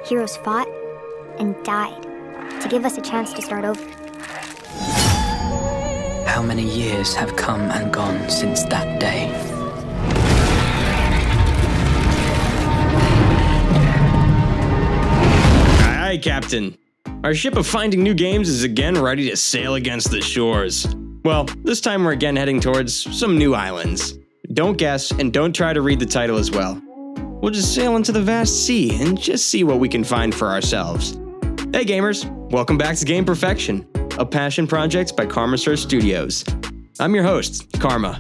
heroes fought and died to give us a chance to start over. How many years have come and gone since that day? Aye, Captain. Our ship of finding new games is again ready to sail against the shores. Well, this time we're again heading towards some new islands. Don't guess and don't try to read the title as well. We'll just sail into the vast sea and just see what we can find for ourselves. Hey gamers, welcome back to Game Perfection, a passion project by Karmasur Studios. I'm your host, Karma.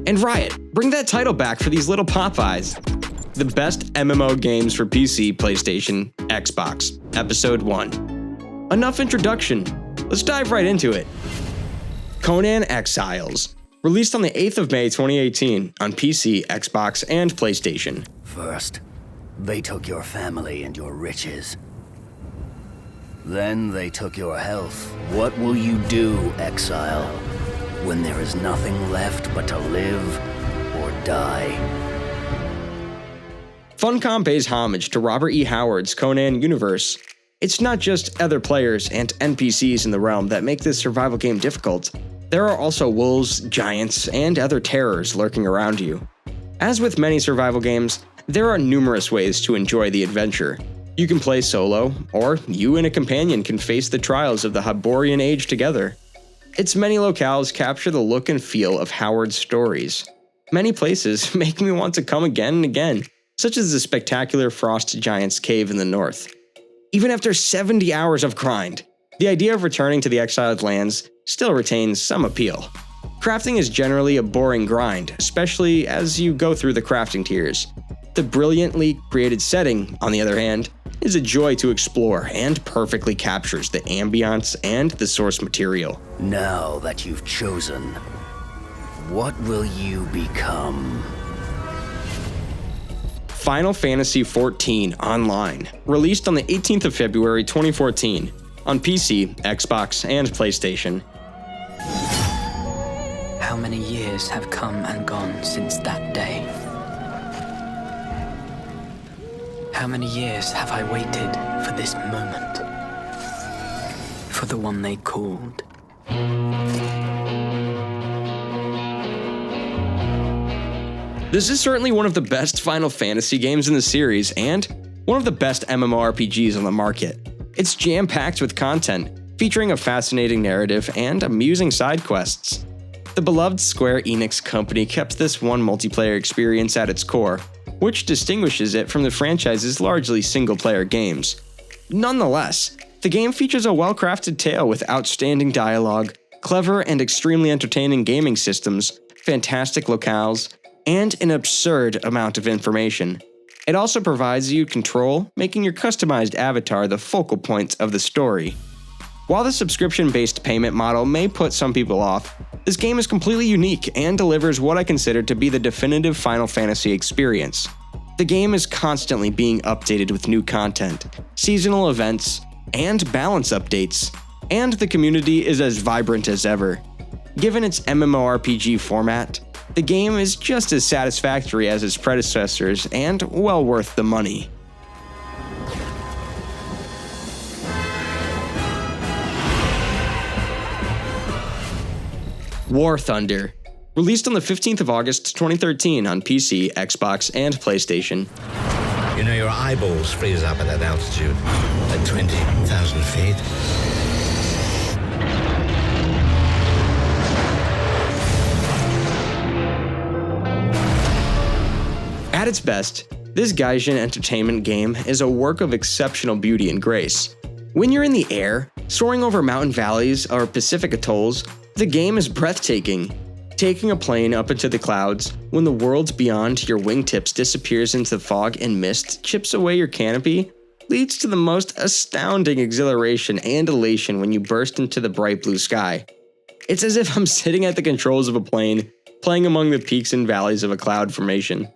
And Riot, bring that title back for these little Popeyes. The best MMO games for PC, PlayStation, Xbox, Episode 1. Enough introduction, let's dive right into it. Conan Exiles, released on the 8th of May 2018 on PC, Xbox, and PlayStation. First, they took your family and your riches. Then they took your health. What will you do, Exile, when there is nothing left but to live or die? Funcom pays homage to Robert E. Howard's Conan universe. It's not just other players and NPCs in the realm that make this survival game difficult. There are also wolves, giants, and other terrors lurking around you. As with many survival games, there are numerous ways to enjoy the adventure. You can play solo, or you and a companion can face the trials of the Hyborian Age together. Its many locales capture the look and feel of Howard's stories. Many places make me want to come again and again, such as the spectacular Frost Giant's Cave in the north. Even after 70 hours of grind, the idea of returning to the exiled lands still retains some appeal. Crafting is generally a boring grind, especially as you go through the crafting tiers. The brilliantly created setting, on the other hand, is a joy to explore and perfectly captures the ambiance and the source material. Now that you've chosen, what will you become? Final Fantasy XIV Online, released on the 18th of February 2014 on PC, Xbox, and PlayStation. How many years have come and gone since that day? How many years have I waited for this moment? For the one they called. This is certainly one of the best Final Fantasy games in the series and one of the best MMORPGs on the market. It's jam-packed with content, featuring a fascinating narrative and amusing side quests. The beloved Square Enix company kept this one multiplayer experience at its core, which distinguishes it from the franchise's largely single-player games. Nonetheless, the game features a well-crafted tale with outstanding dialogue, clever and extremely entertaining gaming systems, fantastic locales, and an absurd amount of information. It also provides you control, making your customized avatar the focal point of the story. While the subscription-based payment model may put some people off, this game is completely unique and delivers what I consider to be the definitive Final Fantasy experience. The game is constantly being updated with new content, seasonal events, and balance updates, and the community is as vibrant as ever. Given its MMORPG format, the game is just as satisfactory as its predecessors and well worth the money. War Thunder, released on the 15th of August 2013 on PC, Xbox, and PlayStation. You know, your eyeballs freeze up at that altitude, at 20,000 feet. At its best, this Gaijin entertainment game is a work of exceptional beauty and grace. When you're in the air, soaring over mountain valleys or Pacific atolls, the game is breathtaking. Taking a plane up into the clouds, when the world beyond your wingtips disappears into fog and mist, chips away your canopy, leads to the most astounding exhilaration and elation when you burst into the bright blue sky. It's as if I'm sitting at the controls of a plane, playing among the peaks and valleys of a cloud formation.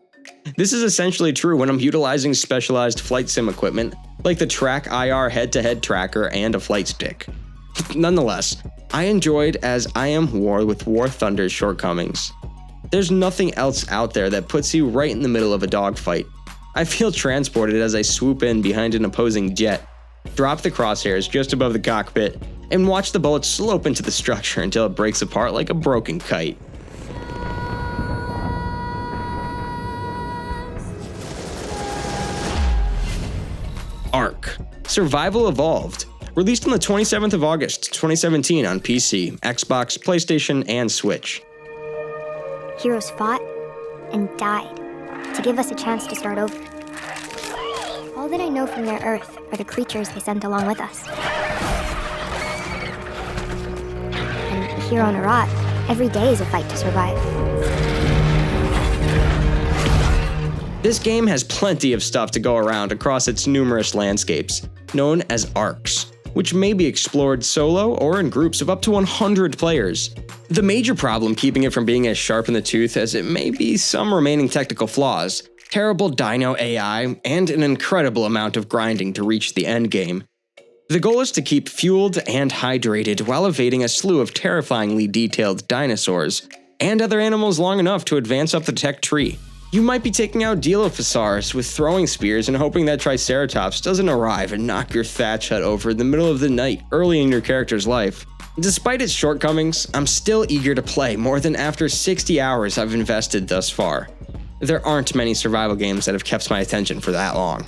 This is essentially true when I'm utilizing specialized flight sim equipment, like the Track IR head-to-head tracker and a flight stick. Nonetheless, I enjoyed as I am war with War Thunder's shortcomings. There's nothing else out there that puts you right in the middle of a dogfight. I feel transported as I swoop in behind an opposing jet, drop the crosshairs just above the cockpit, and watch the bullet slope into the structure until it breaks apart like a broken kite. Ark: Survival Evolved, released on the 27th of August, 2017 on PC, Xbox, PlayStation, and Switch. Heroes fought and died to give us a chance to start over. All that I know from their Earth are the creatures they sent along with us. And here on Arat, every day is a fight to survive. This game has plenty of stuff to go around across its numerous landscapes, known as arcs, which may be explored solo or in groups of up to 100 players. The major problem keeping it from being as sharp in the tooth as it may be some remaining technical flaws, terrible dino AI, and an incredible amount of grinding to reach the end game. The goal is to keep fueled and hydrated while evading a slew of terrifyingly detailed dinosaurs, and other animals long enough to advance up the tech tree. You might be taking out Dilophosaurus with throwing spears and hoping that Triceratops doesn't arrive and knock your thatch hut over in the middle of the night early in your character's life. Despite its shortcomings, I'm still eager to play more than after 60 hours I've invested thus far. There aren't many survival games that have kept my attention for that long.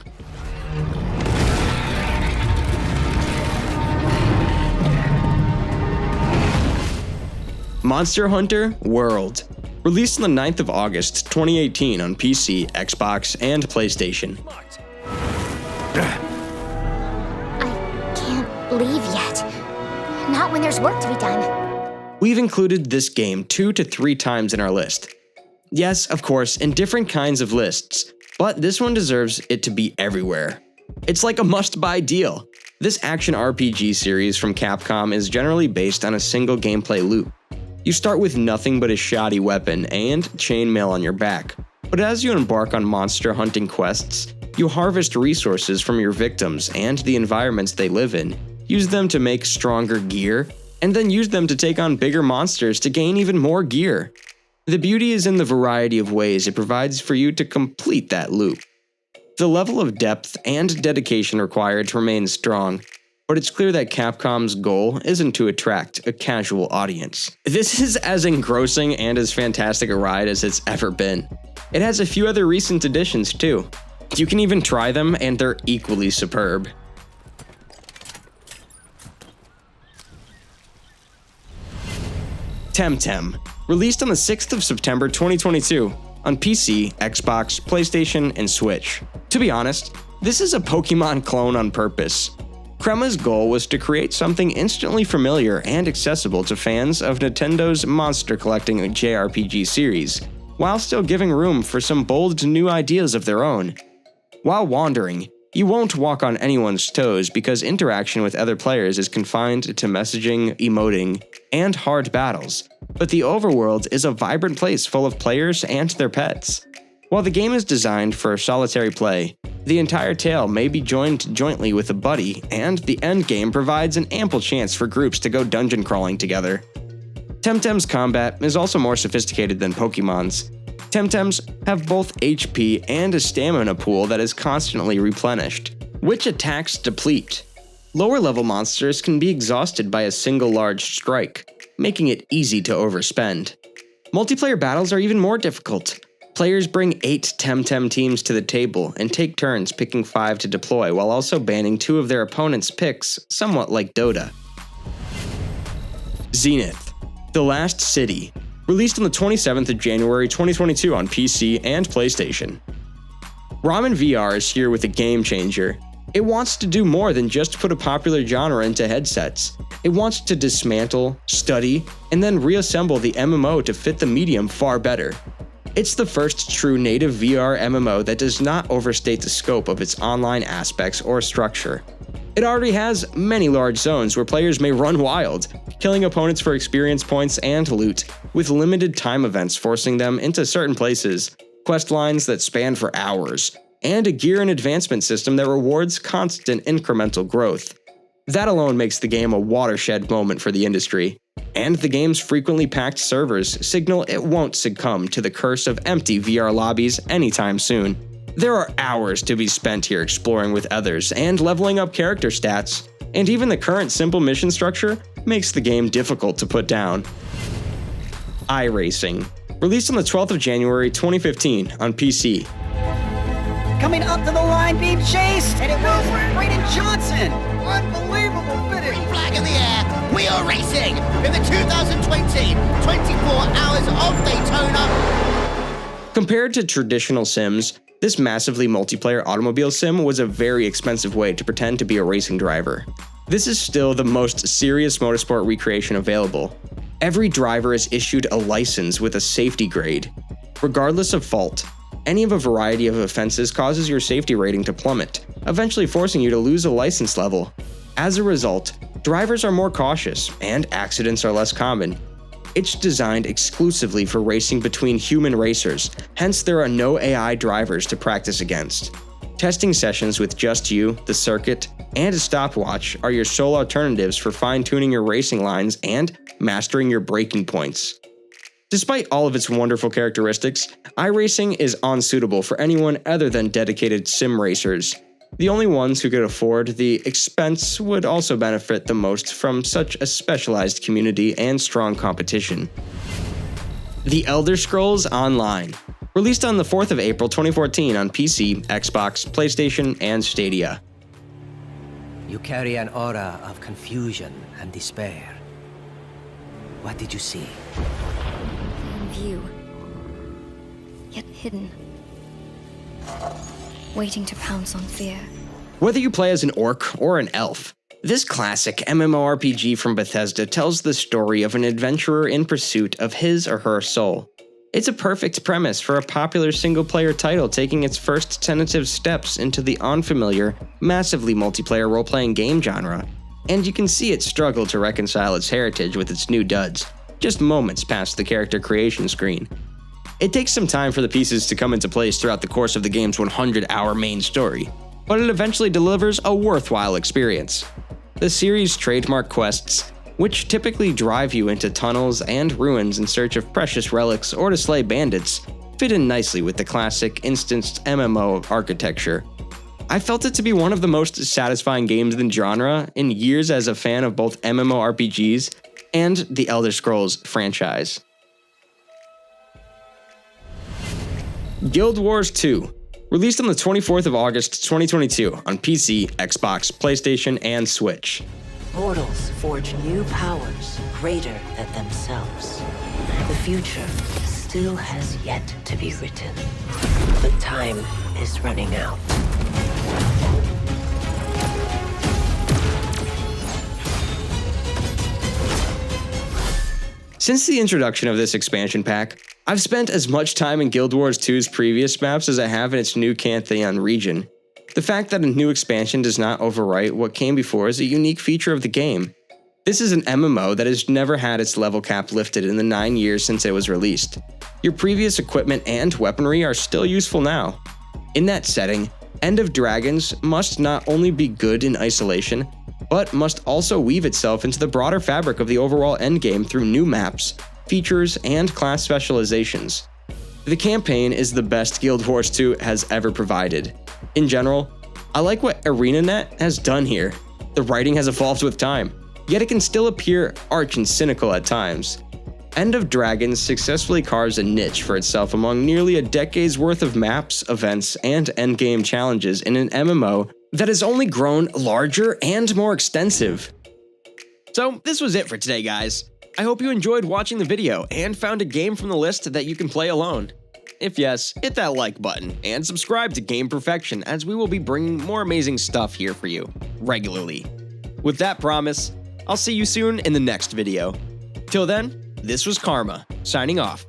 Monster Hunter World, released on the 9th of August, 2018 on PC, Xbox, and PlayStation. I can't leave yet. Not when there's work to be done. We've included this game 2 to 3 times in our list. Yes, of course, in different kinds of lists, but this one deserves it to be everywhere. It's like a must-buy deal. This action RPG series from Capcom is generally based on a single gameplay loop. You start with nothing but a shoddy weapon and chainmail on your back, but as you embark on monster hunting quests, you harvest resources from your victims and the environments they live in, use them to make stronger gear, and then use them to take on bigger monsters to gain even more gear. The beauty is in the variety of ways it provides for you to complete that loop. The level of depth and dedication required remains strong, but it's clear that Capcom's goal isn't to attract a casual audience. This is as engrossing and as fantastic a ride as it's ever been. It has a few other recent additions too. You can even try them and they're equally superb. Temtem, released on the 6th of September 2022 on PC, Xbox, PlayStation, and Switch. To be honest, this is a Pokemon clone on purpose. Crema's goal was to create something instantly familiar and accessible to fans of Nintendo's monster collecting JRPG series, while still giving room for some bold new ideas of their own. While wandering, you won't walk on anyone's toes because interaction with other players is confined to messaging, emoting, and hard battles, but the overworld is a vibrant place full of players and their pets. While the game is designed for solitary play, the entire tale may be joined jointly with a buddy, and the endgame provides an ample chance for groups to go dungeon crawling together. Temtem's combat is also more sophisticated than Pokemon's. Temtems have both HP and a stamina pool that is constantly replenished, which attacks deplete. Lower level monsters can be exhausted by a single large strike, making it easy to overspend. Multiplayer battles are even more difficult. Players bring 8 Temtem teams to the table and take turns picking 5 to deploy while also banning 2 of their opponent's picks, somewhat like Dota. Zenith, The Last City, released on the 27th of January 2022 on PC and PlayStation. Ramen VR is here with a game changer. It wants to do more than just put a popular genre into headsets. It wants to dismantle, study, and then reassemble the MMO to fit the medium far better. It's the first true native VR MMO that does not overstate the scope of its online aspects or structure. It already has many large zones where players may run wild, killing opponents for experience points and loot, with limited time events forcing them into certain places, quest lines that span for hours, and a gear and advancement system that rewards constant incremental growth. That alone makes the game a watershed moment for the industry, and the game's frequently packed servers signal it won't succumb to the curse of empty VR lobbies anytime soon. There are hours to be spent here exploring with others and leveling up character stats, and even the current simple mission structure makes the game difficult to put down. iRacing, released on the 12th of January 2015 on PC. Coming up to the line, being chased, and it was Braden Johnson. Unbelievable finish. Green flag in the air. We are racing in the 2020 24 Hours of Daytona. Compared to traditional sims, this massively multiplayer automobile sim was a very expensive way to pretend to be a racing driver. This is still the most serious motorsport recreation available. Every driver is issued a license with a safety grade. Regardless of fault, any of a variety of offenses causes your safety rating to plummet, eventually forcing you to lose a license level. As a result, drivers are more cautious, and accidents are less common. It's designed exclusively for racing between human racers, hence there are no AI drivers to practice against. Testing sessions with just you, the circuit, and a stopwatch are your sole alternatives for fine-tuning your racing lines and mastering your braking points. Despite all of its wonderful characteristics, iRacing is unsuitable for anyone other than dedicated sim racers. The only ones who could afford the expense would also benefit the most from such a specialized community and strong competition. The Elder Scrolls Online, released on the 4th of April 2014 on PC, Xbox, PlayStation, and Stadia. You carry an aura of confusion and despair. What did you see? In view, yet hidden, waiting to pounce on fear. Whether you play as an orc or an elf, this classic MMORPG from Bethesda tells the story of an adventurer in pursuit of his or her soul. It's a perfect premise for a popular single-player title taking its first tentative steps into the unfamiliar, massively multiplayer role-playing game genre, and you can see it struggle to reconcile its heritage with its new duds, just moments past the character creation screen. It takes some time for the pieces to come into place throughout the course of the game's 100-hour main story, but it eventually delivers a worthwhile experience. The series' trademark quests, which typically drive you into tunnels and ruins in search of precious relics or to slay bandits, fit in nicely with the classic instanced MMO architecture. I felt it to be one of the most satisfying games in the genre in years as a fan of both MMORPGs and the Elder Scrolls franchise. Guild Wars 2, released on the 24th of August 2022 on PC, Xbox, PlayStation, and Switch. Mortals forge new powers greater than themselves. The future still has yet to be written, but time is running out. Since the introduction of this expansion pack, I've spent as much time in Guild Wars 2's previous maps as I have in its new Pantheon region. The fact that a new expansion does not overwrite what came before is a unique feature of the game. This is an MMO that has never had its level cap lifted in the 9 years since it was released. Your previous equipment and weaponry are still useful now. In that setting, End of Dragons must not only be good in isolation, but must also weave itself into the broader fabric of the overall endgame through new maps, features, and class specializations. The campaign is the best Guild Wars 2 has ever provided. In general, I like what ArenaNet has done here. The writing has evolved with time, yet it can still appear arch and cynical at times. End of Dragons successfully carves a niche for itself among nearly a decade's worth of maps, events, and endgame challenges in an MMO that has only grown larger and more extensive. So this was it for today, guys. I hope you enjoyed watching the video and found a game from the list that you can play alone. If yes, hit that like button and subscribe to Game Perfection, as we will be bringing more amazing stuff here for you regularly. With that promise, I'll see you soon in the next video. Till then, this was Karma, signing off.